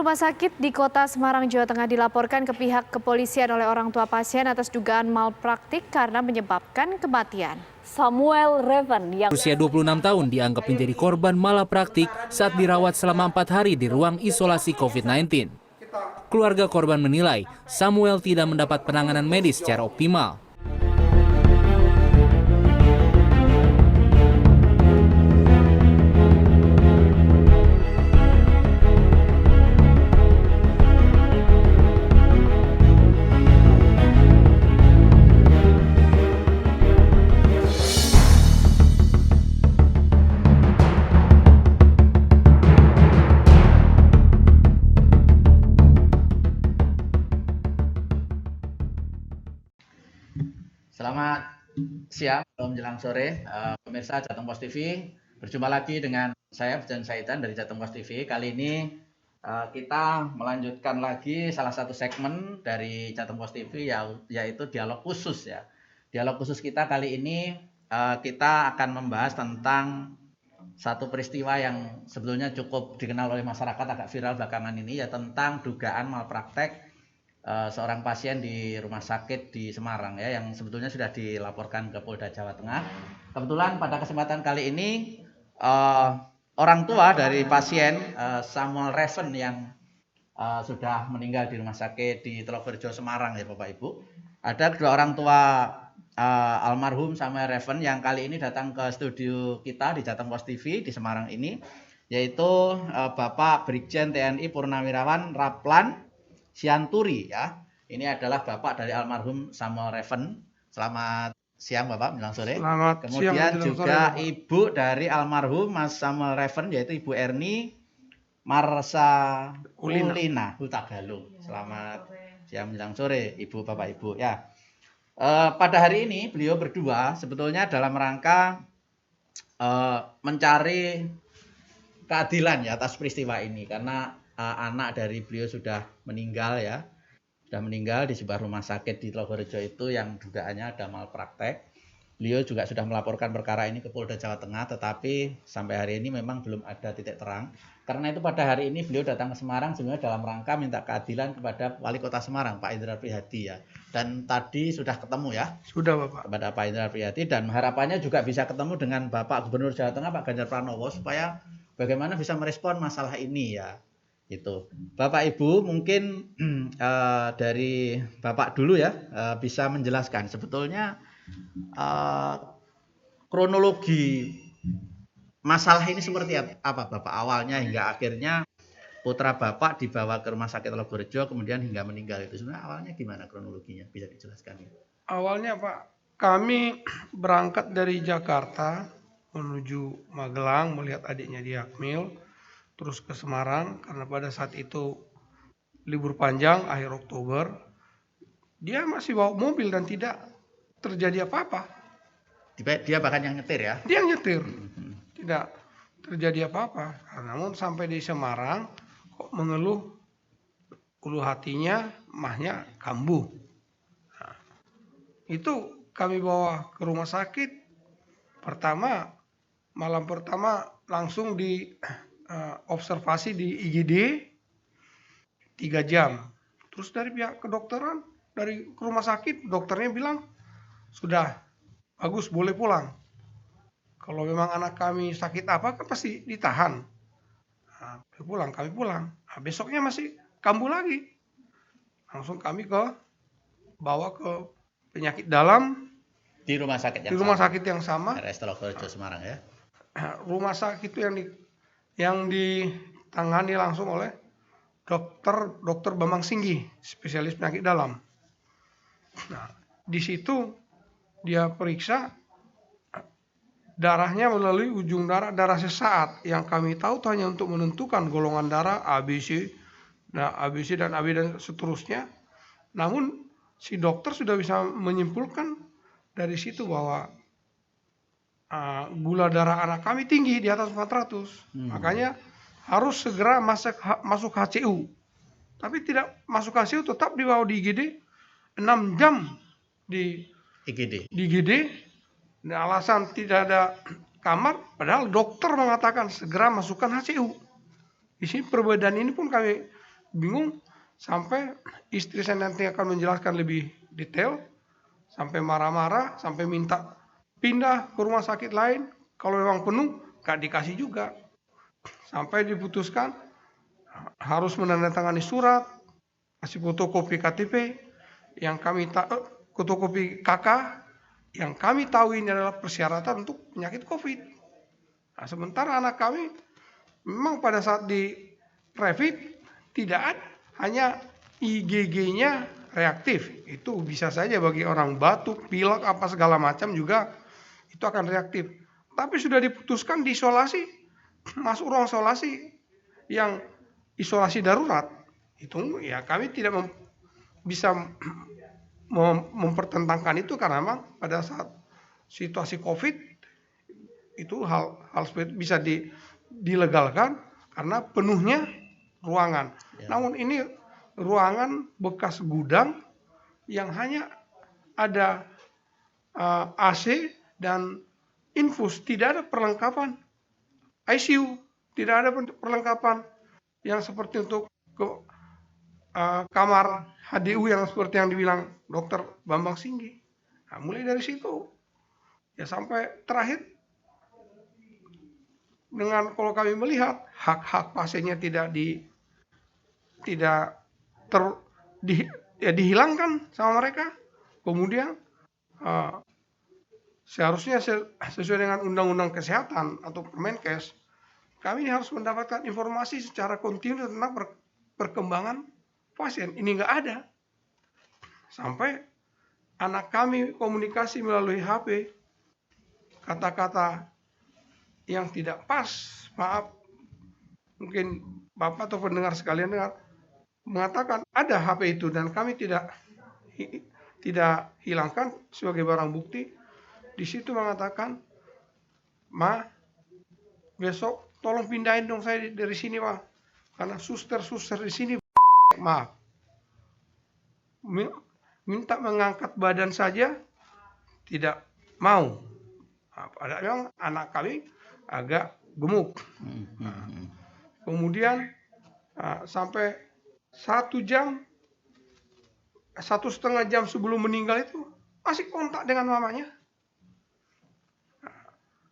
Sebuah rumah sakit di kota Semarang, Jawa Tengah dilaporkan ke pihak kepolisian oleh orang tua pasien atas dugaan malpraktik karena menyebabkan kematian. Samuel Reven yang usia 26 tahun dianggap menjadi korban malapraktik saat dirawat selama 4 hari di ruang isolasi COVID-19. Keluarga korban menilai Samuel tidak mendapat penanganan medis secara optimal. Selamat siang, menjelang sore, pemirsa Jateng Pos TV. Berjumpa lagi dengan saya, Fujan Saidan dari Jateng Pos TV. Kali ini kita melanjutkan lagi salah satu segmen dari Jateng Pos TV, yaitu dialog khusus ya. Dialog khusus kita kali ini kita akan membahas tentang satu peristiwa yang sebetulnya cukup dikenal oleh masyarakat, agak viral belakangan ini, ya tentang dugaan malpraktek seorang pasien di rumah sakit di Semarang ya, yang sebetulnya sudah dilaporkan ke Polda Jawa Tengah. Kebetulan pada kesempatan kali ini orang tua dari pasien Samuel Reven yang sudah meninggal di rumah sakit di Telogorejo Semarang ya Bapak Ibu. Ada kedua orang tua almarhum Samuel Reven yang kali ini datang ke studio kita di Jateng Pos TV di Semarang ini, yaitu Bapak Brigjen TNI Purnawirawan Raplan Sianturi ya. Ini adalah bapak dari almarhum Samuel Reven. Selamat siang Bapak, menjelang sore. Selamat Kemudian siang, juga sore, ibu dari almarhum Mas Samuel Reven, yaitu Ibu Erni Marsa Ulina Hutagalung. Selamat siang menjelang sore Ibu, Bapak Ibu ya. Pada hari ini beliau berdua sebetulnya dalam rangka mencari keadilan ya atas peristiwa ini, karena anak dari beliau sudah meninggal ya, sudah meninggal di sebuah rumah sakit di Telogorejo itu yang dugaannya ada malpraktek. Beliau juga sudah melaporkan perkara ini ke Polda Jawa Tengah, tetapi sampai hari ini memang belum ada titik terang. Karena itu pada hari ini beliau datang ke Semarang sebenarnya dalam rangka minta keadilan kepada Wali Kota Semarang, Pak Indra Prihadi ya. Dan tadi sudah ketemu ya. Sudah Bapak. Kepada Pak Indra Prihadi, dan harapannya juga bisa ketemu dengan Bapak Gubernur Jawa Tengah, Pak Ganjar Pranowo, supaya bagaimana bisa merespon masalah ini ya. Itu Bapak Ibu mungkin dari Bapak dulu ya, bisa menjelaskan sebetulnya kronologi masalah ini seperti apa Bapak, awalnya hingga akhirnya putra Bapak dibawa ke rumah sakit Telogorejo kemudian hingga meninggal, itu sebenarnya awalnya gimana kronologinya, bisa dijelaskan ya? Awalnya Pak, kami berangkat dari Jakarta menuju Magelang melihat adiknya di Akmil, terus ke Semarang karena pada saat itu libur panjang akhir Oktober. Dia masih bawa mobil dan tidak terjadi apa-apa. Dia bahkan yang nyetir ya? Dia nyetir, tidak terjadi apa-apa. Namun sampai di Semarang kok mengeluh, ulu hatinya, mahnya kambuh. Nah, itu kami bawa ke rumah sakit. Malam pertama langsung di observasi di IGD 3 jam. Terus dari pihak kedokteran, dari rumah sakit, dokternya bilang sudah bagus, boleh pulang. Kalau memang anak kami sakit apa kan pasti ditahan. Nah, kami pulang. Nah, besoknya masih kambuh lagi. Langsung kami bawa ke penyakit dalam Di rumah sakit sakit yang sama. RS Telogorejo Semarang ya. Rumah sakit itu yang ditangani langsung oleh dokter Bambang Singgi, spesialis penyakit dalam. Nah, di situ dia periksa darahnya melalui ujung darah sesaat, yang kami tahu itu hanya untuk menentukan golongan darah ABC, dan AB dan seterusnya. Namun si dokter sudah bisa menyimpulkan dari situ bahwa gula darah anak kami tinggi di atas 400. Makanya harus segera masuk HCU. Tapi tidak masuk HCU, tetap dibawa di IGD 6 jam di IGD. Nah, alasan tidak ada kamar, padahal dokter mengatakan segera masukkan HCU. Di sini perbedaan ini pun kami bingung sampai istri saya nanti akan menjelaskan lebih detail, sampai marah-marah, sampai minta pindah ke rumah sakit lain. Kalau memang penuh, gak dikasih juga. Sampai diputuskan harus menandatangani surat, kasih fotokopi KTP, yang kami fotokopi KK, yang kami tahu ini adalah persyaratan untuk penyakit COVID. Nah, sementara anak kami memang pada saat di rapid tidak ada, hanya IgG-nya reaktif. Itu bisa saja bagi orang batuk, pilek, apa segala macam juga itu akan reaktif. Tapi sudah diputuskan diisolasi, masuk ruang isolasi yang isolasi darurat. Itu ya kami tidak bisa mempertentangkan itu karena memang pada saat situasi COVID itu hal seperti itu bisa dilegalkan karena penuhnya ruangan. Namun ini ruangan bekas gudang yang hanya ada AC dan infus, tidak ada perlengkapan ICU, tidak ada perlengkapan yang seperti untuk kamar HDU yang seperti yang dibilang Dokter Bambang Singgi. Nah, mulai dari situ ya sampai terakhir dengan kalau kami melihat hak-hak pasiennya dihilangkan sama mereka. Kemudian seharusnya sesuai dengan Undang-Undang Kesehatan atau Permenkes, kami harus mendapatkan informasi secara kontinu tentang perkembangan pasien. Ini nggak ada. Sampai anak kami komunikasi melalui HP, kata-kata yang tidak pas, maaf, mungkin Bapak atau pendengar sekalian dengar, mengatakan ada HP itu dan kami tidak hilangkan sebagai barang bukti. Di situ mengatakan, Ma, besok tolong pindahin dong saya dari sini, Ma, karena suster di sini, maaf, minta mengangkat badan saja tidak mau. Padahal memang anak kami agak gemuk. Kemudian sampai 1 jam, 1,5 jam sebelum meninggal itu masih kontak dengan mamanya.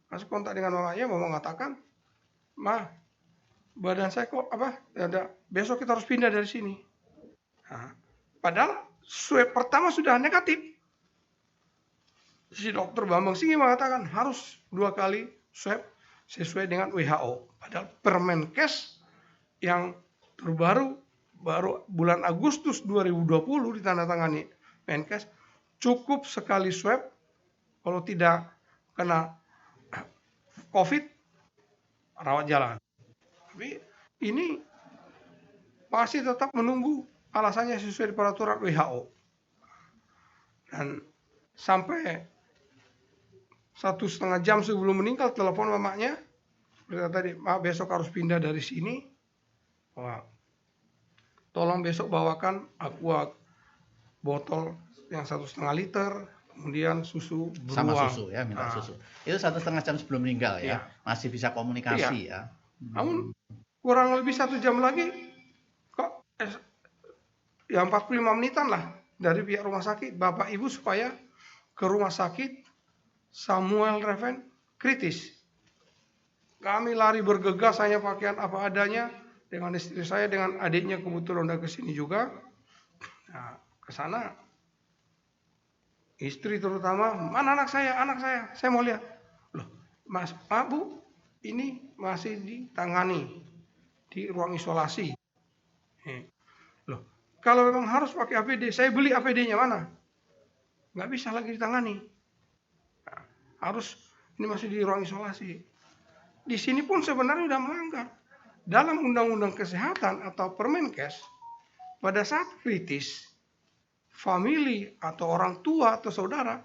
Mama mengatakan, Ma, badan saya kok besok kita harus pindah dari sini. Nah, padahal swab pertama sudah negatif. Si Dokter Bambang Singgi mengatakan harus 2 kali swab sesuai dengan WHO. Padahal Permenkes yang terbaru baru bulan Agustus 2020 ditandatangani Menkes, cukup sekali swab, kalau tidak kena COVID rawat jalan. Tapi ini pasti tetap menunggu, alasannya sesuai peraturan WHO. Dan sampai 1,5 jam sebelum meninggal telepon mamanya, berkata tadi, Ma, besok harus pindah dari sini. Wah, tolong besok bawakan aqua botol yang 1,5 liter, kemudian susu beruang. Sama susu ya, minta susu. Itu 1,5 jam sebelum meninggal ya, masih bisa komunikasi ya. Namun kurang lebih 1 jam lagi kok ya 45 menitan lah dari pihak rumah sakit, Bapak Ibu supaya ke rumah sakit Samuel Reven kritis. Kami lari bergegas, hanya pakaian apa adanya, dengan istri saya, dengan adiknya kebetulan udah kesini juga. Nah, ke sana istri terutama, mana anak saya mau lihat. Loh, Mas, Pak, Bu, ini masih ditangani di ruang isolasi. Loh, kalau memang harus pakai APD, saya beli APD-nya mana? Nggak bisa lagi ditangani. Nah, harus, ini masih di ruang isolasi. Di sini pun sebenarnya sudah melanggar. Dalam Undang-Undang Kesehatan atau Permenkes, pada saat kritis, famili atau orang tua atau saudara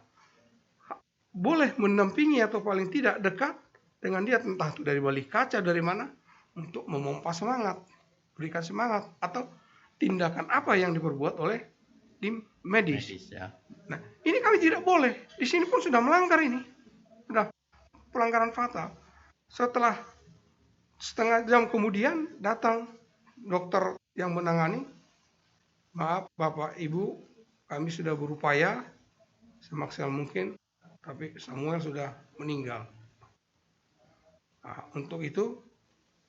boleh mendampingi atau paling tidak dekat dengan dia, entah itu dari balik kaca, dari mana, untuk memompa semangat, berikan semangat, atau tindakan apa yang diperbuat oleh tim medis. Ya. Nah, ini kami tidak boleh. Di sini pun sudah melanggar ini. Sudah pelanggaran fatal. Setelah 1,5 jam kemudian datang Dokter yang menangani. Maaf Bapak Ibu, kami sudah berupaya semaksimal mungkin, tapi Samuel sudah meninggal. Nah, untuk itu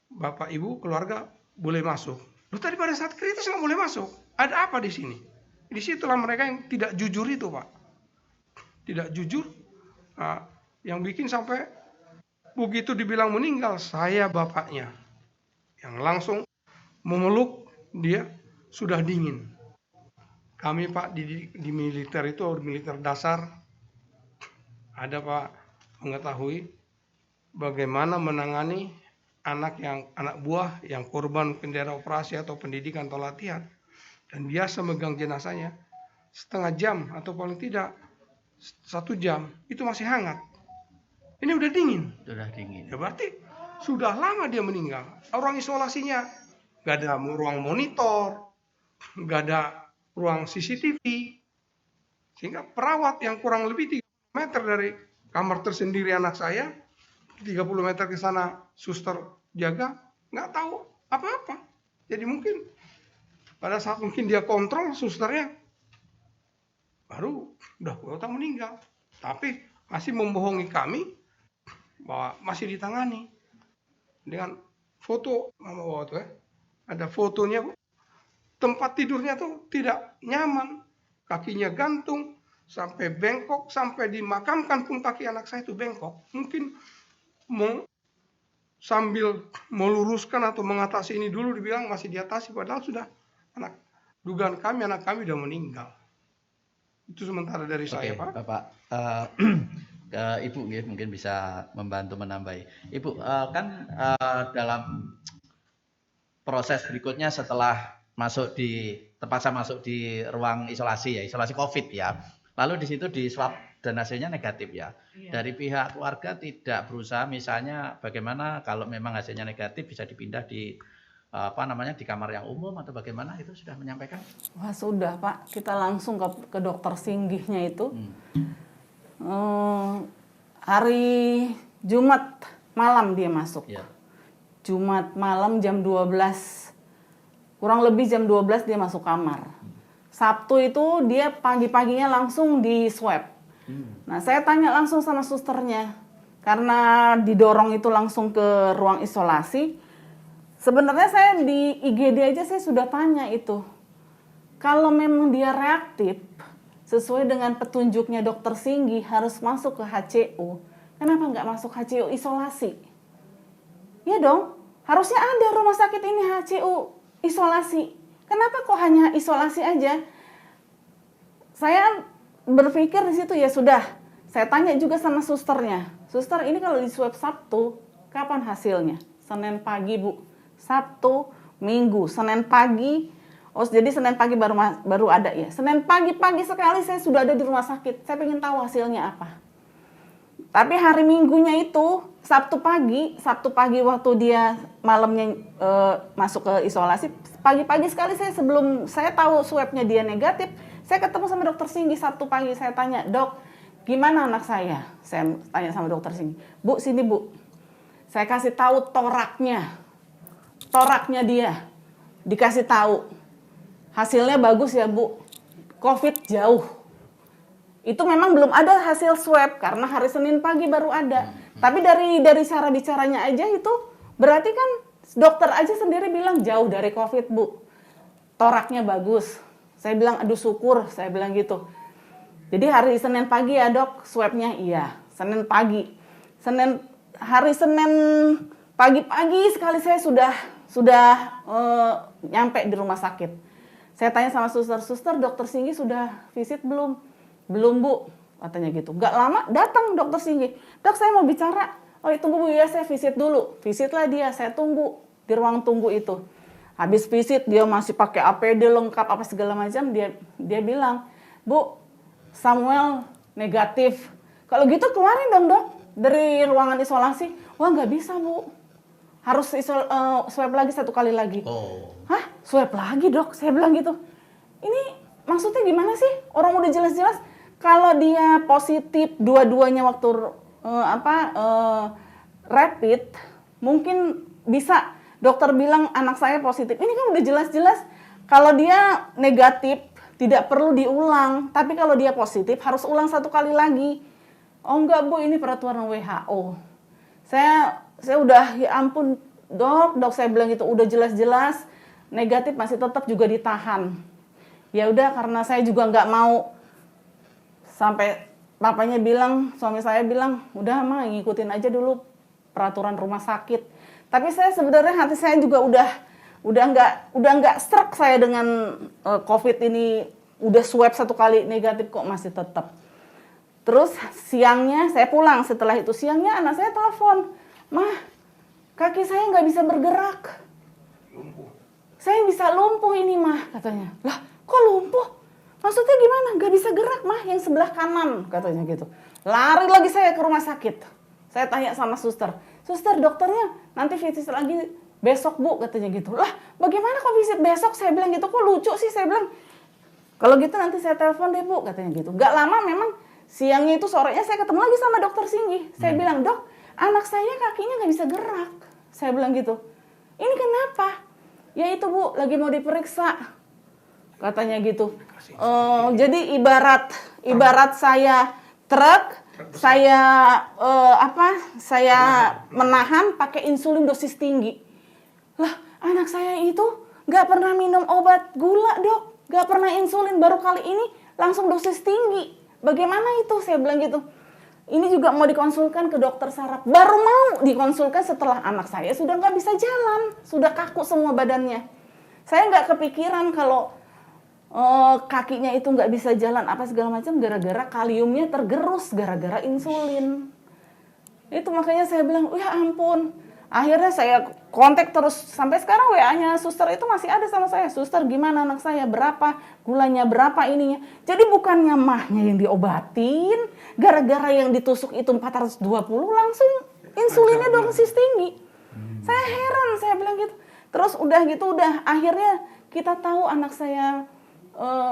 Bapak Ibu keluarga boleh masuk. Loh, tadi pada saat kritis nggak boleh masuk. Ada apa di sini? Disitulah mereka yang tidak jujur itu, Pak. Tidak jujur. Nah, yang bikin sampai begitu dibilang meninggal, saya bapaknya yang langsung memeluk dia sudah dingin. Kami Pak di militer itu, militer dasar, ada Pak mengetahui bagaimana menangani anak buah yang korban daerah operasi atau pendidikan atau latihan, dan biasa megang jenazahnya setengah jam atau paling tidak 1 jam itu masih hangat. Ini udah dingin. Sudah dingin. Ya berarti sudah lama dia meninggal. Ruang isolasinya nggak ada ruang monitor, nggak ada ruang CCTV, sehingga perawat yang kurang lebih 3 meter dari kamar tersendiri anak saya, 30 meter ke sana suster jaga, nggak tahu apa-apa. Jadi mungkin pada saat mungkin dia kontrol susternya, baru udah kota meninggal. Tapi masih membohongi kami bahwa masih ditangani dengan foto, ada fotonya, tempat tidurnya tuh tidak nyaman, kakinya gantung, sampai bengkok, sampai dimakamkan pun kaki anak saya itu bengkok. Mungkin sambil meluruskan atau mengatasi ini dulu dibilang masih diatasi, padahal sudah dugaan kami anak kami sudah meninggal. Itu sementara dari saya, Pak. Bapak, ke Ibu mungkin bisa membantu menambahi. Ibu, kan dalam proses berikutnya setelah terpaksa masuk di ruang isolasi COVID ya. Lalu di situ di swab dan hasilnya negatif ya. Dari pihak keluarga tidak berusaha misalnya bagaimana kalau memang hasilnya negatif bisa dipindah di di kamar yang umum atau bagaimana, itu sudah menyampaikan? Wah sudah Pak, kita langsung ke dokter singgihnya itu. Hari Jumat malam dia masuk. Ya. Jumat malam jam 12. Kurang lebih jam 12 dia masuk kamar. Sabtu itu dia pagi-paginya langsung di swab. Nah saya tanya langsung sama susternya. Karena didorong itu langsung ke ruang isolasi. Sebenarnya saya di IGD aja saya sudah tanya itu. Kalau memang dia reaktif, sesuai dengan petunjuknya dokter Singgi harus masuk ke HCU. Kenapa nggak masuk HCU isolasi? Ya dong, harusnya ada rumah sakit ini HCU isolasi. Kenapa kok hanya isolasi aja? Saya berpikir di situ ya sudah. Saya tanya juga sama susternya. Suster, ini kalau di swab Sabtu, kapan hasilnya? Senin pagi, Bu. Sabtu, Minggu, Senin pagi. Oh, jadi Senin pagi baru ada ya. Senin pagi sekali saya sudah ada di rumah sakit. Saya pengen tahu hasilnya apa. Tapi hari Minggunya itu Sabtu pagi waktu dia malamnya masuk ke isolasi, pagi-pagi sekali sebelum saya tahu swabnya dia negatif, saya ketemu sama dokter Singgi Sabtu pagi. Saya tanya, "Dok, gimana anak saya?" Saya tanya sama dokter Singgi. "Bu, sini Bu. Saya kasih tahu toraknya dia. Dikasih tahu. Hasilnya bagus ya, Bu. COVID jauh." Itu memang belum ada hasil swab karena hari Senin pagi baru ada. Tapi dari cara bicaranya aja itu berarti kan dokter aja sendiri bilang jauh dari COVID, Bu. Toraknya bagus. Saya bilang aduh syukur, saya bilang gitu. Jadi hari Senin pagi ya, Dok, swabnya iya. Senin pagi. Hari Senin pagi-pagi sekali saya sudah nyampe di rumah sakit. Saya tanya sama suster, dokter Singgi sudah visit belum? Belum, Bu, katanya gitu. Gak lama datang dokter Singgi. "Dok, saya mau bicara." "Oh, tunggu Bu ya, saya visit dulu." Visitlah dia, saya tunggu di ruang tunggu itu. Habis visit dia masih pakai APD lengkap apa segala macam, dia bilang, "Bu, Samuel negatif." "Kalau gitu keluarin dong, Dok, dari ruangan isolasi." "Wah, nggak bisa, Bu. Harus swab lagi 1 kali lagi." Oh. "Hah? Swab lagi, Dok?" Saya bilang gitu. Ini maksudnya gimana sih? Orang udah jelas-jelas kalau dia positif dua-duanya waktu rapid, mungkin bisa dokter bilang anak saya positif. Ini kan udah jelas-jelas kalau dia negatif tidak perlu diulang, tapi kalau dia positif harus ulang 1 kali lagi. Oh enggak Bu, ini peraturan WHO. Saya udah, ya ampun dok saya bilang gitu, udah jelas-jelas negatif masih tetap juga ditahan. Ya udah, karena saya juga nggak mau sampai papanya bilang, suami saya bilang, udah mah ngikutin aja dulu peraturan rumah sakit. Tapi saya sebenarnya hati saya juga udah nggak struck saya dengan COVID ini, udah swab 1 kali negatif kok masih tetap. Terus siangnya saya pulang, setelah itu siangnya anak saya telepon, "Mah, kaki saya nggak bisa bergerak. Saya bisa lumpuh ini mah," katanya. "Lah, kok lumpuh? Maksudnya gimana? Nggak bisa gerak mah, yang sebelah kanan," katanya gitu. Lari lagi saya ke rumah sakit. Saya tanya sama suster, "Suster, dokternya nanti visit lagi besok Bu," katanya gitu. "Lah, bagaimana kok visit besok?" Saya bilang gitu, "Kok lucu sih?" Saya bilang, "Kalau gitu nanti saya telepon deh Bu," katanya gitu. Gak lama memang siangnya itu, sorenya saya ketemu lagi sama dokter Singgi. Saya bilang, "Dok, anak saya kakinya nggak bisa gerak." Saya bilang gitu. "Ini kenapa?" "Ya itu Bu, lagi mau diperiksa," katanya gitu. Jadi ibarat saya truk, saya saya menahan pakai insulin dosis tinggi. Lah, anak saya itu nggak pernah minum obat gula dok, nggak pernah insulin, baru kali ini langsung dosis tinggi. Bagaimana itu?" Saya bilang gitu. Ini juga mau dikonsulkan ke dokter saraf. Baru mau dikonsulkan setelah anak saya sudah nggak bisa jalan, sudah kaku semua badannya. Saya nggak kepikiran kalau kakinya itu nggak bisa jalan apa segala macam gara-gara kaliumnya tergerus gara-gara insulin. Itu makanya saya bilang, ya ampun. Akhirnya saya kontak terus, sampai sekarang WA-nya suster itu masih ada sama saya. "Suster, gimana anak saya, berapa gulanya, berapa ininya." Jadi bukannya mahnya yang diobatin, gara-gara yang ditusuk itu 420 langsung insulinnya dosis tinggi. Saya heran, saya bilang gitu. Terus udah gitu, akhirnya kita tahu anak saya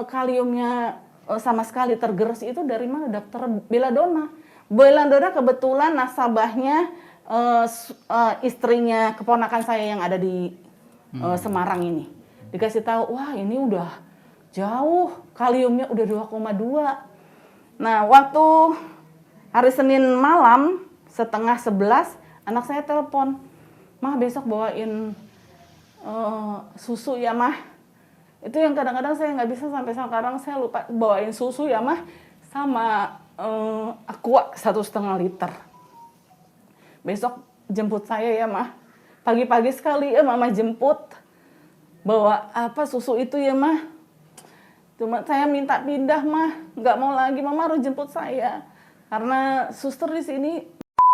kaliumnya sama sekali tergerus itu dari mana? Dokter Belladonna. Belladonna kebetulan nasabahnya istrinya keponakan saya yang ada di Semarang ini. Dikasih tahu, "Wah, ini udah jauh, kaliumnya udah 2,2. Nah, waktu hari Senin malam setengah 11 anak saya telepon, "Mah, besok bawain susu ya Mah." Itu yang kadang-kadang saya nggak bisa, sampai sekarang saya lupa bawain susu ya Mah, sama aqua 1,5 liter. "Besok jemput saya ya Mah. Pagi-pagi sekali ya Mama jemput. Bawa susu itu ya Mah. Cuma saya minta pindah Mah. Nggak mau lagi, Mama harus jemput saya. Karena suster di sini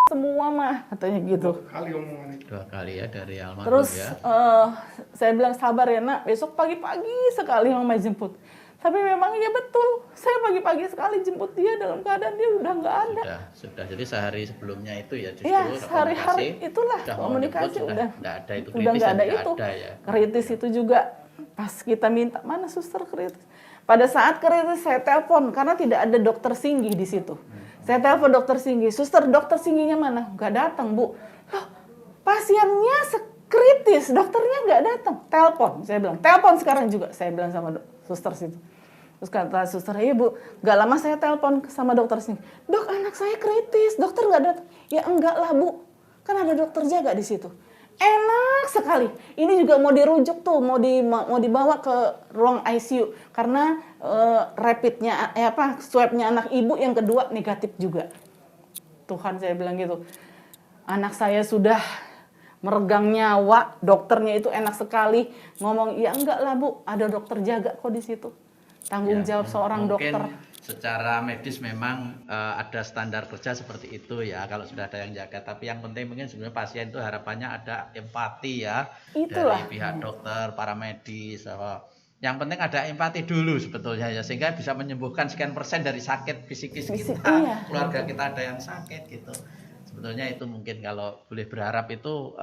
semua Mah," katanya gitu. 2 kali ya dari almarhum. Terus ya. saya bilang, "Sabar ya Nak, besok pagi-pagi sekali Mama jemput." Tapi memang ya betul, saya pagi-pagi sekali jemput dia dalam keadaan dia udah nggak ada. Sudah. Jadi sehari sebelumnya itu ya justru Iya, sehari-hari itulah komunikasi udah nggak ada itu, udah kritis nggak dan ada nggak itu. ada ya. Kritis itu juga pas kita minta, "Mana suster kritis?" Pada saat kritis saya telepon karena tidak ada dokter Singgi di situ. Saya telepon dokter Singgi, "Suster, dokter Singginya mana?" "Nggak datang Bu." "Loh, pasiennya kritis, dokternya nggak datang." "Telepon," saya bilang. "Telepon sekarang juga," saya bilang sama suster situ. Terus kata suster, "Iya Bu." Gak lama saya telepon sama dokter sini, "Dok, anak saya kritis, dokter nggak datang." "Ya enggak lah Bu, kan ada dokter jaga di situ." Enak sekali. Ini juga mau dirujuk tuh, mau dibawa ke ruang ICU karena rapidnya swabnya anak ibu yang kedua negatif juga. Tuhan, saya bilang gitu. Anak saya sudah meregang nyawa, dokternya itu enak sekali ngomong, "Ya enggak lah Bu, ada dokter jaga kok di situ." Tanggung jawab seorang mungkin dokter. Secara medis memang ada standar kerja seperti itu ya kalau sudah ada yang jaga. Tapi yang penting mungkin sebenarnya pasien itu harapannya ada empati ya. Itulah. Dari pihak dokter, para medis. Yang penting ada empati dulu sebetulnya ya, sehingga bisa menyembuhkan sekian persen dari sakit psikis kita, iya. keluarga kita ada yang sakit gitu. Sebetulnya itu mungkin kalau boleh berharap itu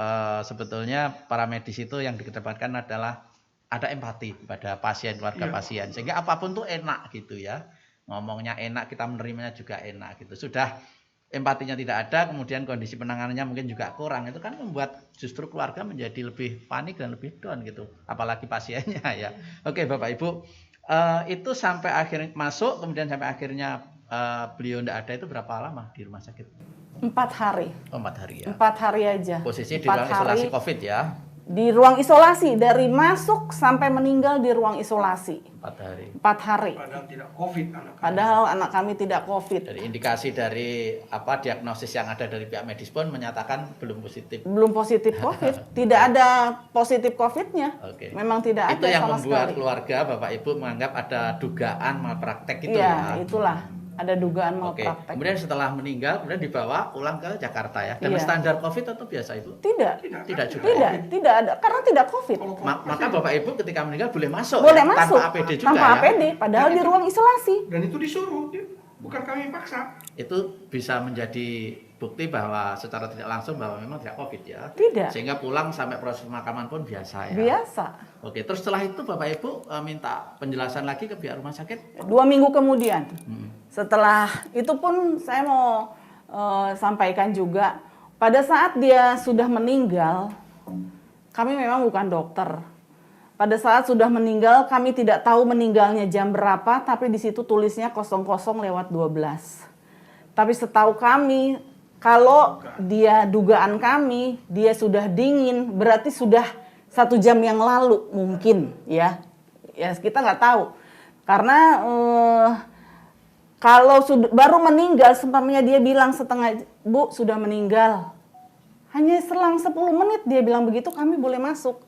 sebetulnya para medis itu yang dikedepankan adalah ada empati pada pasien, keluarga pasien, sehingga apapun tuh enak gitu ya. Ngomongnya enak, kita menerimanya juga enak gitu. Sudah empatinya tidak ada, kemudian kondisi penanganannya mungkin juga kurang, itu kan membuat justru keluarga menjadi lebih panik dan lebih down gitu, apalagi pasiennya ya. Oke Bapak Ibu, itu sampai akhirnya masuk, kemudian sampai akhirnya beliau tidak ada itu berapa lama di rumah sakit? 4 hari. Oh, 4 hari ya. 4 hari aja. Posisi di 4 ruang isolasi hari COVID ya. Di ruang isolasi, dari masuk sampai meninggal di ruang isolasi. 4 hari. 4 hari. Padahal tidak COVID anak kami. Padahal anak kami tidak COVID. Dari indikasi dari diagnosis yang ada dari pihak medis pun menyatakan belum positif. Belum positif COVID. Tidak ada positif COVID-nya. Oke. Memang tidak Itu ada yang sama membuat sekali. keluarga Bapak Ibu menganggap ada dugaan malpraktek itu Iya, ya. itulah. Ada dugaan Oke. malpraktek. Kemudian setelah meninggal kemudian dibawa pulang ke Jakarta ya. Dengan Iya. standar COVID atau biasa Ibu? Tidak. Tidak juga. Tidak ada. Karena tidak COVID. Maka Bapak Ibu ketika meninggal boleh masuk Boleh ya? masuk. Tanpa APD juga Tanpa ya. APD. Padahal di ruang isolasi. Dan itu disuruh, bukan kami paksa. Itu bisa menjadi bukti bahwa secara tidak langsung bahwa memang tidak COVID ya. Tidak. Sehingga pulang sampai proses pemakaman pun biasa ya. Biasa. Oke, terus setelah itu Bapak Ibu minta penjelasan lagi ke pihak rumah sakit? 2 minggu kemudian. Setelah itu pun saya mau sampaikan juga, pada saat dia sudah meninggal, kami memang bukan dokter. Pada saat sudah meninggal, kami tidak tahu meninggalnya jam berapa, tapi di situ tulisnya 00:12. Tapi setahu kami, kalau dugaan kami, dia sudah dingin, berarti sudah 1 jam yang lalu mungkin ya. Ya kita nggak tahu. Karena kalau baru meninggal, sempatnya dia bilang Bu sudah meninggal. Hanya selang 10 menit dia bilang begitu, kami boleh masuk.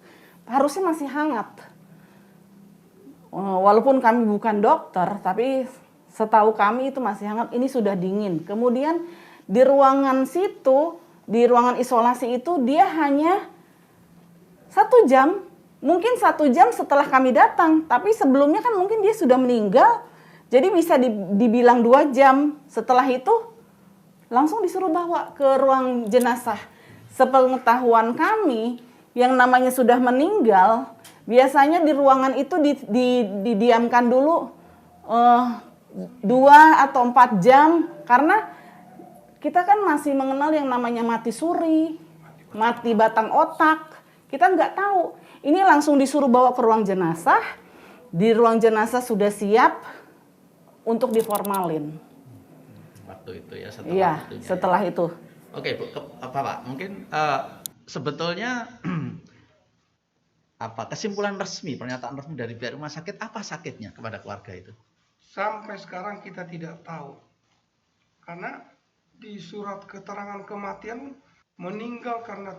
Harusnya masih hangat. Walaupun kami bukan dokter, tapi setahu kami itu masih hangat, ini sudah dingin. Kemudian di ruangan situ, di ruangan isolasi itu dia hanya 1 jam. Mungkin 1 jam setelah kami datang, tapi sebelumnya kan mungkin dia sudah meninggal. Jadi bisa dibilang 2 jam. Setelah itu langsung disuruh bawa ke ruang jenazah. Sepengetahuan kami, yang namanya sudah meninggal, biasanya di ruangan itu didiamkan dulu 2 atau 4 jam. Karena kita kan masih mengenal yang namanya mati suri, mati batang otak. Kita nggak tahu. Ini langsung disuruh bawa ke ruang jenazah. Di ruang jenazah sudah siap untuk diformalin. Waktu itu ya, setelah Iya, itunya setelah ya. itu. Oke Bu, Bapak, mungkin sebetulnya kesimpulan resmi, pernyataan resmi dari pihak rumah sakit, apa sakitnya kepada keluarga itu? Sampai sekarang kita tidak tahu. Karena di surat keterangan kematian meninggal karena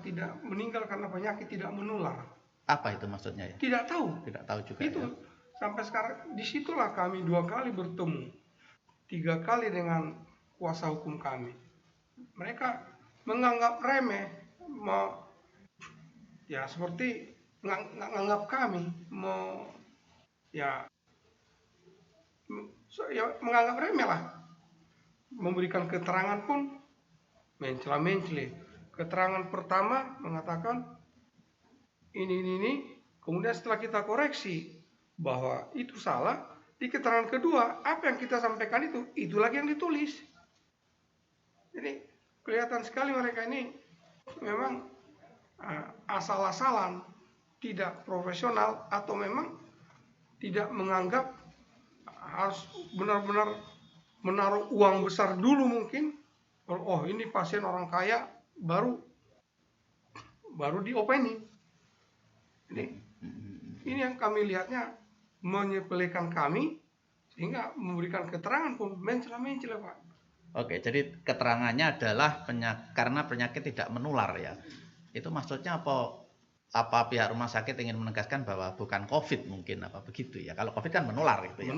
penyakit tidak menular. Apa itu maksudnya ya? Tidak tahu. Tidak tahu juga Itu ya. sampai sekarang disitulah kami 2 kali bertemu, 3 kali dengan kuasa hukum kami. Mereka menganggap remeh, ya seperti menganggap kami menganggap remeh lah. Memberikan keterangan pun mencela-mencela. Keterangan pertama mengatakan ini, kemudian setelah kita koreksi bahwa itu salah, di keterangan kedua apa yang kita sampaikan itu lagi yang ditulis. Jadi kelihatan sekali mereka ini memang asal-asalan, tidak profesional, atau memang tidak menganggap harus benar-benar menaruh uang besar dulu mungkin. Oh ini pasien orang kaya baru diopeni. Jadi ini yang kami lihatnya menyepelekan kami, sehingga memberikan keterangan pun mencela-mencela Pak. Oke, jadi keterangannya adalah karena penyakit tidak menular ya. Itu maksudnya apa? Apa pihak rumah sakit ingin menegaskan bahwa bukan COVID mungkin, apa begitu ya? Kalau COVID kan menular gitu ya.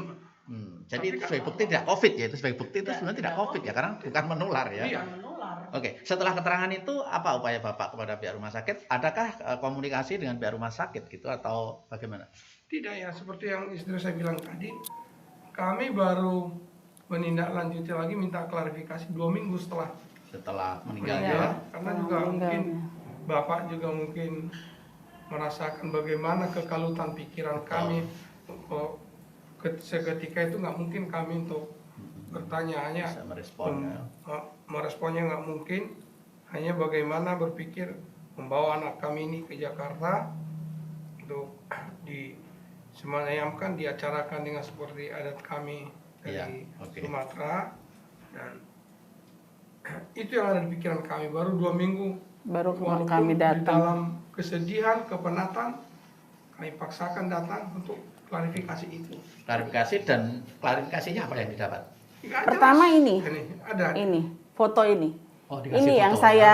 Jadi itu sebagai bukti tidak COVID ya, itu sebagai bukti itu sebenarnya tidak COVID ya, karena bukan menular ya. Iya. Oke, setelah keterangan itu apa upaya Bapak kepada pihak rumah sakit? Adakah komunikasi dengan pihak rumah sakit gitu atau bagaimana? Tidak ya, seperti yang istri saya bilang tadi, kami baru menindaklanjuti lagi, minta klarifikasi 2 minggu setelah meninggal Iya. ya. Karena juga mungkin Bapak juga mungkin merasakan bagaimana kekalutan pikiran kami. Seketika itu nggak mungkin kami untuk bertanya, hanya Bisa merespon. meresponnya nggak mungkin. Hanya bagaimana berpikir membawa anak kami ini ke Jakarta untuk disemayamkan, diacarakan dengan seperti adat kami Iya, dari oke. Sumatera, dan itu yang ada di pikiran kami. Baru 2 minggu Baru walaupun kami di datang. dalam kesedihan, kepenatan, kami paksakan datang untuk klarifikasi itu. Klarifikasi, dan klarifikasinya apa yang didapat? Nggak Pertama jelas. ini. Ada. Ini foto ini. Oh, dikasih Ini foto. yang saya,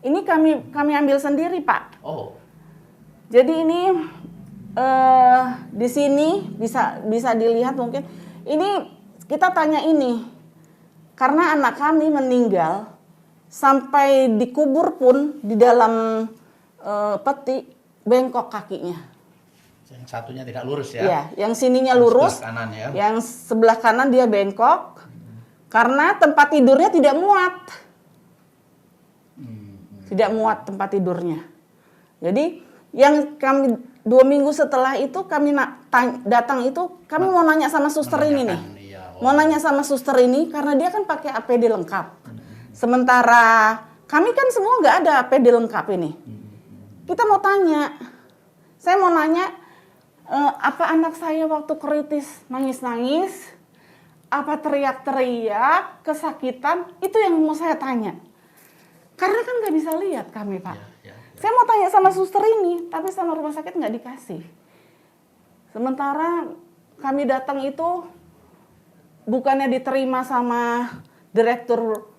ini kami ambil sendiri, Pak. Oh, Jadi ini di sini bisa dilihat mungkin. Ini kita tanya ini karena anak kami meninggal sampai dikubur pun di dalam peti bengkok kakinya. yang satunya tidak lurus ya? Ya, yang sininya Yang lurus, sebelah kanan ya? yang sebelah kanan dia bengkok karena tempat tidurnya tidak muat. Tidak muat tempat tidurnya. Jadi yang kami 2 minggu setelah itu kami datang itu kami mau nanya sama suster ini nih. Iya, Mau nanya sama suster ini karena dia kan pakai APD lengkap. Sementara kami kan semua nggak ada APD lengkap ini. Kita mau tanya, saya mau nanya apa anak saya waktu kritis nangis-nangis, apa teriak-teriak, kesakitan, itu yang mau saya tanya. Karena kan nggak bisa lihat kami, Pak. Ya. Saya mau tanya sama suster ini, tapi sama rumah sakit nggak dikasih. Sementara kami datang itu bukannya diterima sama direktur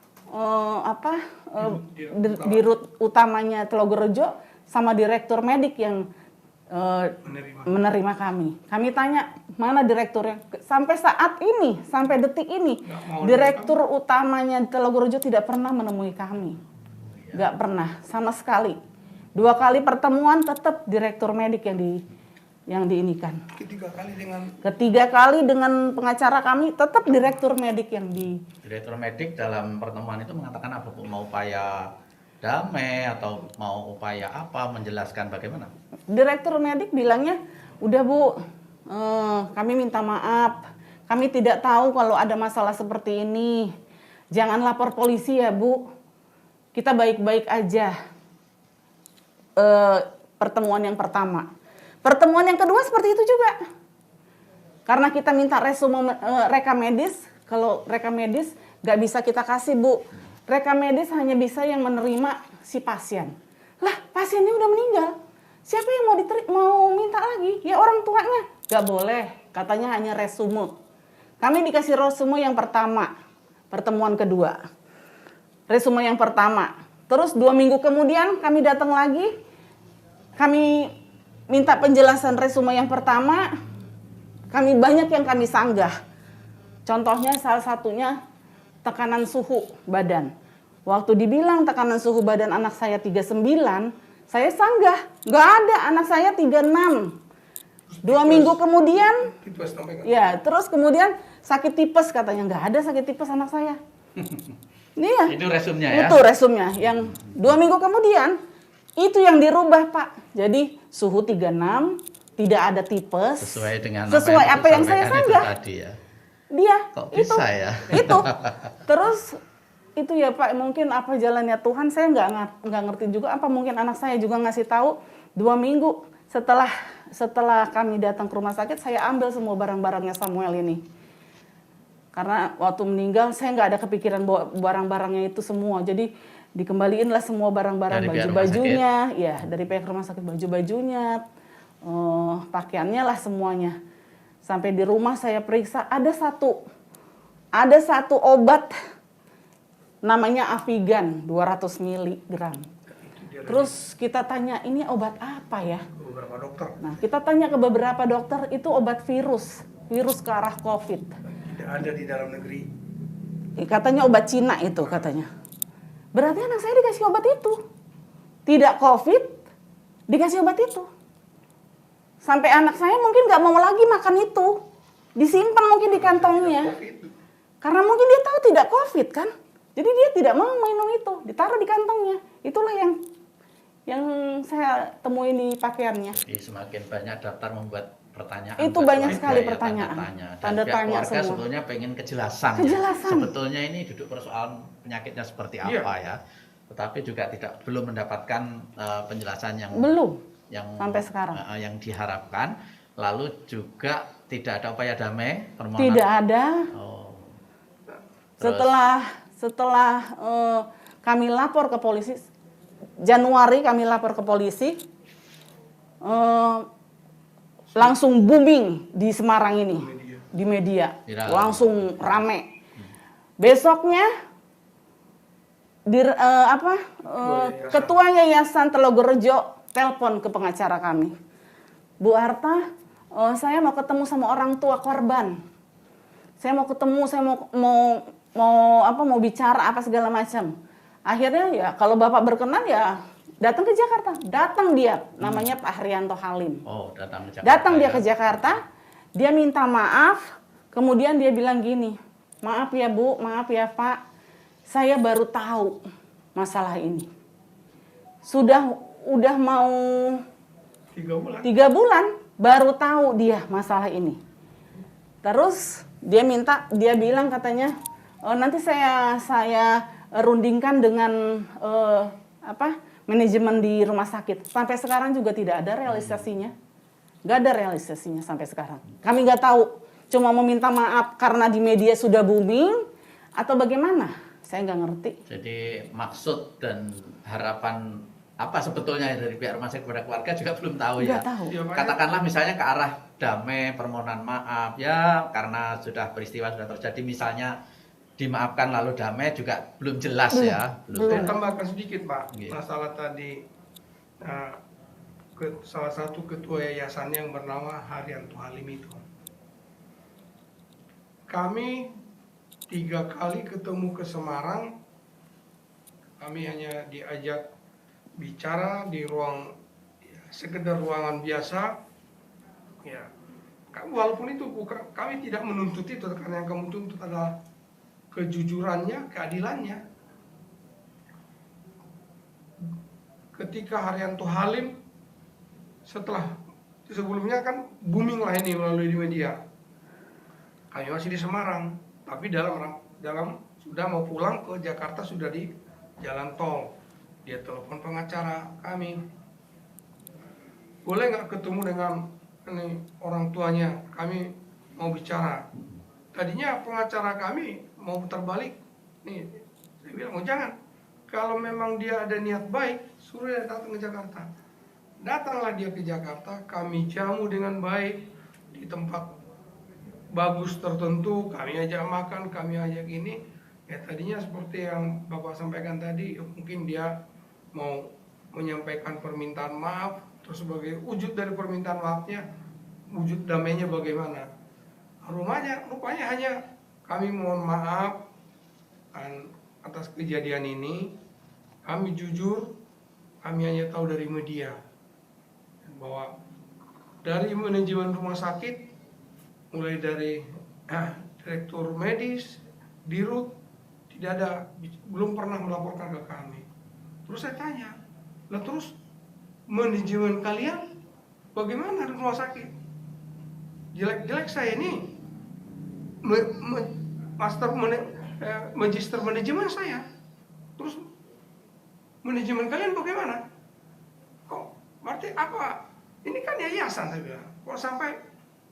dirut utamanya Telogorejo, sama direktur medik yang menerima kami. Kami tanya mana direkturnya. Sampai saat ini, sampai detik ini, direktur utamanya Telogorejo tidak pernah menemui kami. Nggak pernah sama sekali. 2 kali pertemuan tetap direktur medik yang diinikan. Ketiga kali dengan pengacara kami tetap direktur medik yang di. Direktur medik dalam pertemuan itu mengatakan apa, Bu? Mau upaya damai atau mau upaya apa, menjelaskan bagaimana? Direktur medik bilangnya, udah Bu, kami minta maaf. Kami tidak tahu kalau ada masalah seperti ini. Jangan lapor polisi ya Bu. Kita baik-baik aja. Pertemuan yang pertama. Pertemuan yang kedua seperti itu juga. Karena kita minta resume reka medis. Kalau reka medis nggak bisa kita kasih Bu. Reka medis hanya bisa yang menerima si pasien. Lah pasiennya udah meninggal. Siapa yang mau minta lagi? Ya orang tuanya. Nggak boleh. Katanya hanya resume. Kami dikasih resume yang pertama. Pertemuan kedua. Resume yang pertama. Terus 2 minggu kemudian kami datang lagi. Kami minta penjelasan resume yang pertama. Kami banyak yang kami sanggah. Contohnya salah satunya tekanan suhu badan. Waktu dibilang tekanan suhu badan anak saya 39, saya sanggah. Nggak ada, anak saya 36. 2 minggu kemudian, ya terus kemudian sakit tipes katanya. Nggak ada sakit tipes anak saya. Iya. Itu resumnya ya? Itu resumnya. Yang 2 minggu kemudian, itu yang dirubah Pak. Jadi suhu 36, tidak ada tipes. Sesuai dengan apa yang saya sanggah. Tadi ya. Dia Kok itu, bisa ya? itu. Terus itu ya Pak, mungkin apa jalannya Tuhan, saya nggak ngerti juga. Apa mungkin anak saya juga ngasih tahu 2 minggu setelah kami datang ke rumah sakit, saya ambil semua barang-barangnya Samuel ini. Karena waktu meninggal saya nggak ada kepikiran bawa barang-barangnya itu semua. Jadi dikembaliinlah semua barang-barang, baju-bajunya, ya dari pihak rumah sakit, baju-bajunya, pakaiannya lah semuanya. Sampai di rumah saya periksa ada satu obat namanya Avigan 200 mg. Terus kita tanya ini obat apa ya? Beberapa dokter. Nah kita tanya ke beberapa dokter itu obat virus ke arah COVID. Tidak ada di dalam negeri. Katanya obat Cina itu katanya. Berarti anak saya dikasih obat itu. Tidak COVID, dikasih obat itu. Sampai anak saya mungkin nggak mau lagi makan itu. Disimpan mungkin di kantongnya. Karena mungkin dia tahu tidak COVID kan. Jadi dia tidak mau minum itu. Ditaruh di kantongnya. Itulah yang saya temui di pakaiannya. Jadi semakin banyak daftar membuat pertanyaan. Itu buat banyak keluarga sekali ya, pertanyaan. tanda tanya. Dan Tanda pihak tanya keluarga semua. sebetulnya pengen kejelasan. Kejelasan. Ya. Sebetulnya ini duduk persoalan penyakitnya seperti apa ya. Tetapi juga belum mendapatkan penjelasan yang Belum sampai sekarang. Yang diharapkan. Lalu juga tidak ada upaya damai permohonan. Tidak ada. Oh. Setelah kami lapor ke polisi, Januari kami lapor ke polisi, langsung booming di Semarang ini, di media, langsung rame. Besoknya Ketua Yayasan Telogorejo telepon ke pengacara kami, Bu Arta, saya mau ketemu sama orang tua korban. Saya mau ketemu, saya mau bicara apa segala macam. Akhirnya ya kalau Bapak berkenan ya datang ke Jakarta. Datang dia, namanya Pak Haryanto Halim. Oh, datang ke Jakarta. Datang dia ke Jakarta, dia minta maaf, kemudian dia bilang gini, maaf ya Bu, maaf ya Pak, saya baru tahu masalah ini. Udah mau 3 bulan baru tahu dia masalah ini. Terus dia bilang katanya, nanti saya rundingkan dengan manajemen di rumah sakit. Sampai sekarang juga tidak ada realisasinya. Nggak ada realisasinya sampai sekarang. Kami nggak tahu, cuma meminta maaf karena di media sudah booming atau bagaimana? Saya nggak ngerti. Jadi maksud dan harapan apa sebetulnya dari pihak rumah sakit kepada keluarga juga belum tahu ya. Nggak tahu. Katakanlah misalnya ke arah damai, permohonan maaf ya karena sudah peristiwa sudah terjadi misalnya dimaafkan lalu damai juga belum jelas ya. Saya tambahkan sedikit Pak, Gitu. masalah tadi salah satu ketua yayasan yang bernama Haryanto Halim itu. Kami 3 kali ketemu ke Semarang, kami hanya diajak bicara di ruang sekedar ruangan biasa. Ya, walaupun itu bukan, kami tidak menuntut itu karena yang kami tuntut adalah kejujurannya, keadilannya. Ketika Haryanto Halim sebelumnya kan booming lah ini melalui di media. Kami masih di Semarang, tapi dalam sudah mau pulang ke Jakarta sudah di jalan tol. Dia telepon pengacara kami, boleh nggak ketemu dengan orang tuanya, kami mau bicara. Tadinya pengacara kami mau putar balik, saya bilang, jangan. Kalau memang dia ada niat baik, suruh dia datang ke Jakarta. Datanglah dia ke Jakarta, kami jamu dengan baik di tempat bagus tertentu, kami ajak makan, kami ajak ini. Ya tadinya seperti yang Bapak sampaikan tadi, mungkin dia mau menyampaikan permintaan maaf, terus sebagai wujud dari permintaan maafnya, wujud damainya bagaimana. Rupanya hanya kami mohon maaf atas kejadian ini, kami jujur, kami hanya tahu dari media bahwa dari manajemen rumah sakit, mulai dari direktur medis, dirut, belum pernah melaporkan ke kami. Terus saya tanya, terus manajemen kalian bagaimana di rumah sakit? Jelek-jelek saya ini magister manajemen saya. Terus manajemen kalian bagaimana? Kok berarti apa? Ini kan yayasan, saya bilang. Kok sampai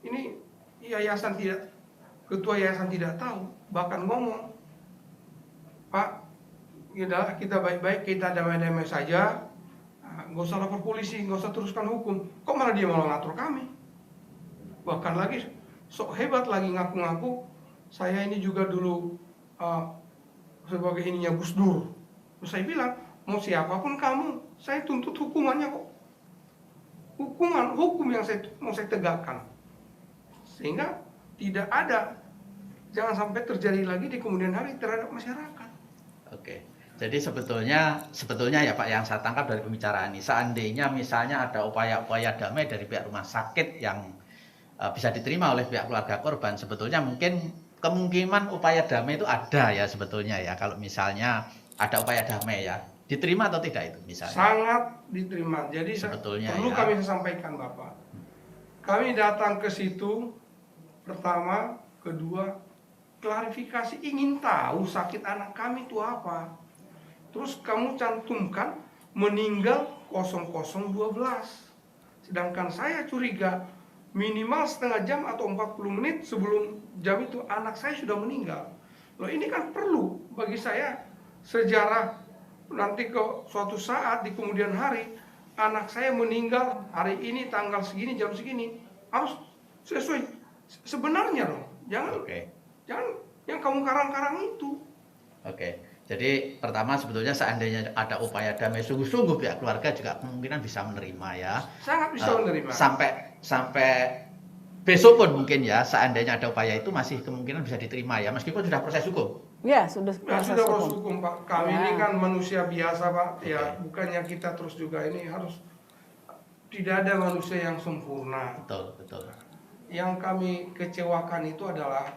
ini ketua yayasan tidak tahu, bahkan ngomong, Pak, kita baik-baik, kita damai-damai saja, nggak usah lapor polisi, nggak usah teruskan hukum. Kok malah dia malah ngatur kami? Bahkan lagi sok hebat lagi ngaku-ngaku, saya ini juga dulu sebagai ininya Gus Dur. Terus saya bilang, mau siapapun kamu, saya tuntut hukumannya kok. Hukum yang mau saya tegakkan. Sehingga tidak ada, jangan sampai terjadi lagi di kemudian hari terhadap masyarakat. Oke. Jadi sebetulnya ya Pak, yang saya tangkap dari pembicaraan ini, seandainya misalnya ada upaya-upaya damai dari pihak rumah sakit yang bisa diterima oleh pihak keluarga korban, sebetulnya mungkin kemungkinan upaya damai itu ada ya sebetulnya ya, kalau misalnya ada upaya damai ya, diterima atau tidak itu misalnya? Sangat diterima. Jadi sebetulnya perlu ya. kami sampaikan Bapak, kami datang ke situ pertama, kedua, klarifikasi, ingin tahu sakit anak kami itu apa. Terus kamu cantumkan meninggal 0012. Sedangkan saya curiga minimal setengah jam atau 40 menit sebelum jam itu anak saya sudah meninggal. Loh, ini kan perlu bagi saya sejarah, nanti ke suatu saat di kemudian hari anak saya meninggal hari ini tanggal segini jam segini, harus sesuai sebenarnya dong. Jangan yang kamu karang-karang itu. Jadi pertama sebetulnya seandainya ada upaya damai sungguh-sungguh, pihak keluarga juga kemungkinan bisa menerima ya. Sangat bisa menerima. Sampai besok pun mungkin ya, seandainya ada upaya itu masih kemungkinan bisa diterima ya, meskipun sudah proses hukum. Ya, sudah proses proses hukum. hukum, Pak. Kami Ya. ini kan manusia biasa, Pak. Ya, bukannya kita terus juga ini harus, tidak ada manusia yang sempurna. Betul. Yang kami kecewakan itu adalah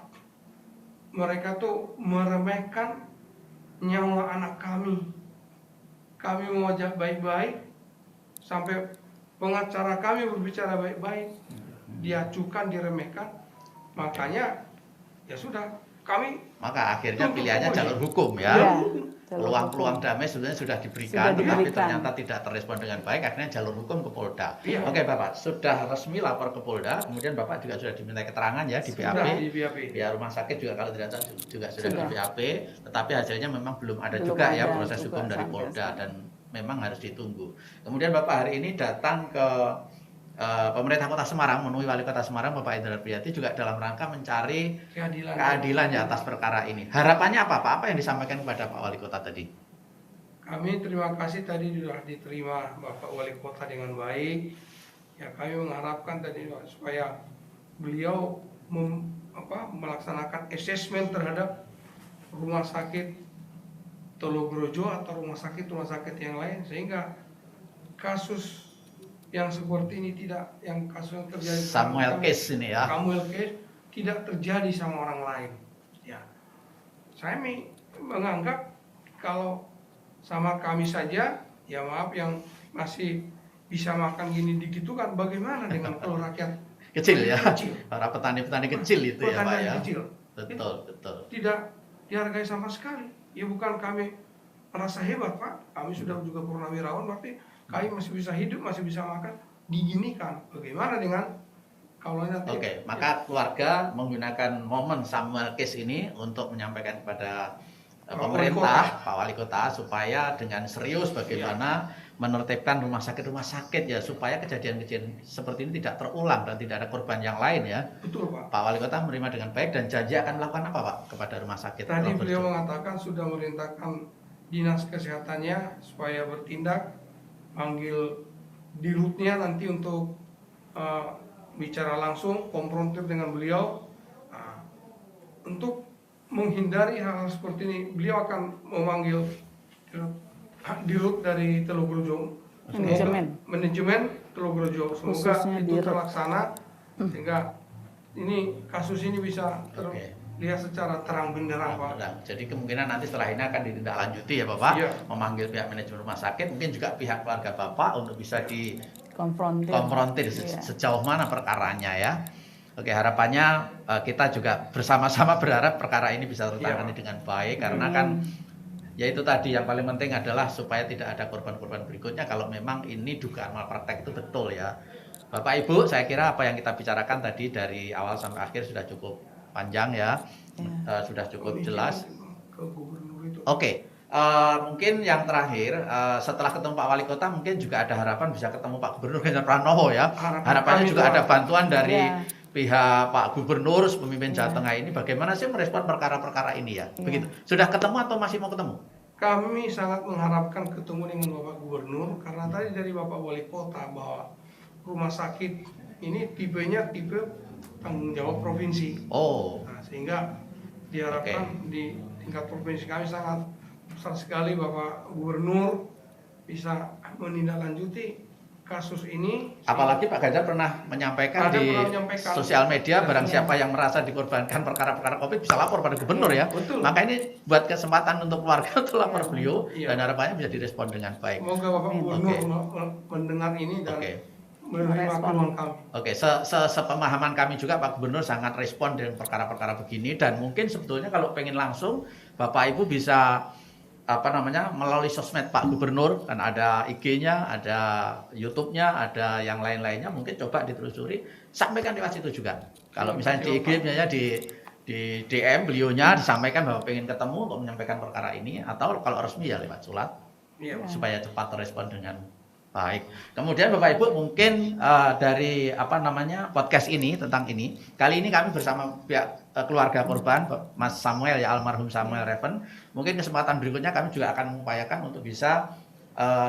mereka tuh meremehkan nyawa anak kami. Kami mengajak baik-baik, sampai pengacara kami berbicara baik-baik, diacukan, diremehkan. Makanya ya sudah, kami Maka akhirnya Tunggu, pilihannya tunggu. jalur hukum ya. Ya, jalur Peluang-peluang hukum. damai sebenarnya sudah diberikan, Sudah tetapi diberikan. ternyata tidak terrespon dengan baik, akhirnya jalur hukum ke Polda. Iya. Oke Bapak, sudah resmi lapor ke Polda, kemudian Bapak juga sudah diminta keterangan ya di sudah BAP. di BAP. Pihak rumah sakit juga kalau tidak salah juga sudah di Sudah. BAP, tetapi hasilnya memang belum ada Belum juga ya ada proses juga hukum dari sampai Polda, sekarang. dan memang harus ditunggu. Kemudian Bapak hari ini datang ke pemerintah Kota Semarang, menemui Wali Kota Semarang Bapak Indra Priyati juga dalam rangka mencari keadilan ya atas perkara ini. Harapannya apa Pak? Apa yang disampaikan kepada Pak Wali Kota tadi? Kami terima kasih tadi sudah diterima Bapak Wali Kota dengan baik. Ya, kami mengharapkan tadi Pak, supaya beliau melaksanakan asesmen terhadap rumah sakit Tologrojo atau rumah sakit yang lain, sehingga kasus yang seperti ini tidak, yang kasus yang terjadi Samuel case ini ya. Samuel case tidak terjadi sama orang lain. Ya, saya menganggap kalau sama kami saja, ya maaf, yang masih bisa makan gini dikit itu kan, bagaimana dengan kalau rakyat Kecil ya. kecil, Para petani-petani kecil itu ya Pak petani ya. kecil, Betul. tidak dihargai sama sekali. Ya bukan kami merasa hebat Pak, kami sudah juga purnawirawan, tapi kami masih bisa hidup, masih bisa makan, diginikan. Bagaimana dengan kalau nanti? Oke, maka keluarga menggunakan momen Samuel case ini untuk menyampaikan kepada Pak pemerintah, Pak Wali Kota, supaya dengan serius bagaimana menertibkan rumah sakit ya, supaya kejadian-kejadian seperti ini tidak terulang dan tidak ada korban yang lain ya. Betul Pak. Pak Wali Kota menerima dengan baik dan janji akan melakukan apa Pak kepada rumah sakit? Tadi Robert beliau Joe? mengatakan sudah merintahkan dinas kesehatannya supaya bertindak, manggil dirutnya nanti untuk bicara langsung, konfrontir dengan beliau. Nah, untuk menghindari hal-hal seperti ini, beliau akan memanggil dirut dari Tologrojo, manajemen Tologrojo. Semoga Khususnya itu dirut. terlaksana sehingga kasus ini bisa terlihat secara terang benderang Pak. Nah, jadi kemungkinan nanti setelah ini akan ditindaklanjuti ya Bapak, Iya. memanggil pihak manajemen rumah sakit, mungkin juga pihak keluarga Bapak untuk bisa konfrontir Iya. Sejauh mana perkaranya ya. Oke, harapannya kita juga bersama-sama berharap perkara ini bisa tertangani dengan baik, karena kan ya itu tadi yang paling penting adalah supaya tidak ada korban-korban berikutnya kalau memang ini dugaan malpraktek itu betul ya. Bapak Ibu, saya kira apa yang kita bicarakan tadi dari awal sampai akhir sudah cukup panjang ya. Sudah cukup jelas. Ke gubernur itu. Oke, mungkin yang terakhir, setelah ketemu Pak Wali Kota mungkin juga ada harapan bisa ketemu Pak Gubernur Ganjar Pranowo ya. Harapannya kami juga itu, ada bantuan dari Ya. pihak Pak Gubernur, pemimpin Jawa Tengah ini, bagaimana sih merespon perkara-perkara ini ya. Begitu. Sudah ketemu atau masih mau ketemu? Kami sangat mengharapkan ketemu dengan Bapak Gubernur, karena tadi dari Bapak Wali Kota bahwa rumah sakit ini tipenya tipe tanggung jawab provinsi. Oh, Nah, sehingga diharapkan di tingkat provinsi kami sangat besar sekali Bapak Gubernur bisa menindaklanjuti kasus ini. apalagi Pak Ganjar pernah menyampaikan di sosial media, barang siapa yang merasa dikorbankan perkara-perkara COVID bisa lapor pada gubernur ya. Betul. Maka ini buat kesempatan untuk keluarga untuk lapor beliau, Iya. dan harapannya bisa direspon dengan baik. Semoga Bapak Gubernur mendengar ini dan Oke. menerima keluhan kami. Oke, sepemahaman kami juga Pak Gubernur sangat respon dengan perkara-perkara begini, dan mungkin sebetulnya kalau pengen langsung Bapak Ibu bisa melalui sosmed Pak Gubernur, kan ada IG-nya, ada YouTube-nya, ada yang lain-lainnya, mungkin coba ditelusuri, sampaikan lewat situ juga. Kalau misalnya di IG misalnya di DM beliaunya disampaikan bahwa pengen ketemu untuk menyampaikan perkara ini, atau kalau resmi ya lewat surat, supaya cepat terespon dengan baik. Kemudian Bapak Ibu mungkin dari podcast ini tentang ini, kali ini kami bersama pihak keluarga korban Mas Samuel, ya almarhum Samuel Reven. Mungkin kesempatan berikutnya kami juga akan mengupayakan untuk bisa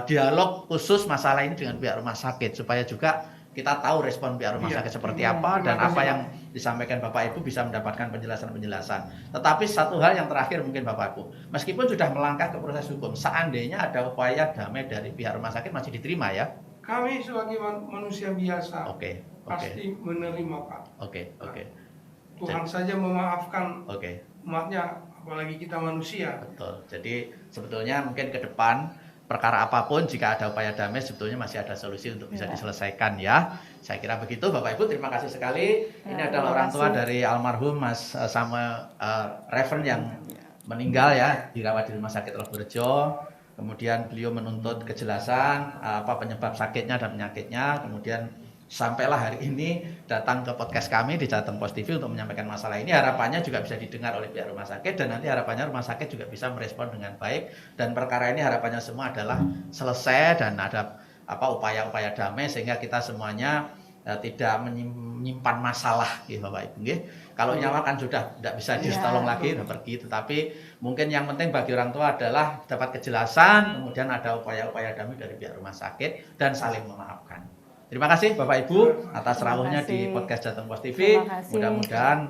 dialog khusus masalah ini dengan pihak rumah sakit, supaya juga kita tahu respon pihak rumah sakit seperti apa, dan apa yang disampaikan Bapak Ibu bisa mendapatkan penjelasan-penjelasan. Tetapi satu hal yang terakhir mungkin Bapak Ibu, meskipun sudah melangkah ke proses hukum, seandainya ada upaya damai dari pihak rumah sakit masih diterima ya? Kami sebagai manusia biasa pasti menerima, Pak. Oke. Tuhan saja memaafkan Oke. umatnya, apalagi kita manusia. Betul. Jadi sebetulnya mungkin ke depan perkara apapun jika ada upaya damai sebetulnya masih ada solusi untuk bisa diselesaikan ya. Saya kira begitu Bapak Ibu, terima kasih sekali. Ini adalah orang tua dari almarhum Mas Samuel Reven yang meninggal ya, dirawat di Rumah Sakit Loborejo. Kemudian beliau menuntut kejelasan apa penyebab sakitnya dan penyakitnya. Kemudian sampailah hari ini datang ke podcast kami di Jateng Pos TV untuk menyampaikan masalah ini. Harapannya juga bisa didengar oleh pihak rumah sakit, dan nanti harapannya rumah sakit juga bisa merespon dengan baik, dan perkara ini harapannya semua adalah selesai dan ada upaya-upaya damai sehingga kita semuanya tidak menyimpan masalah gitu Bapak Ibu nggih. Kalau nyawa kan sudah tidak bisa ditolong lagi, sudah pergi, tetapi mungkin yang penting bagi orang tua adalah dapat kejelasan, kemudian ada upaya-upaya damai dari pihak rumah sakit dan saling memaafkan. Terima kasih Bapak Ibu atas rawuhnya di podcast Jateng Pos TV. Mudah-mudahan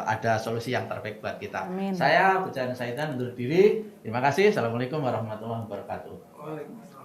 ada solusi yang terbaik buat kita. Amin. Saya Bujan Saitan undur diri. Terima kasih. Assalamualaikum warahmatullahi wabarakatuh. Waalaikumsalam.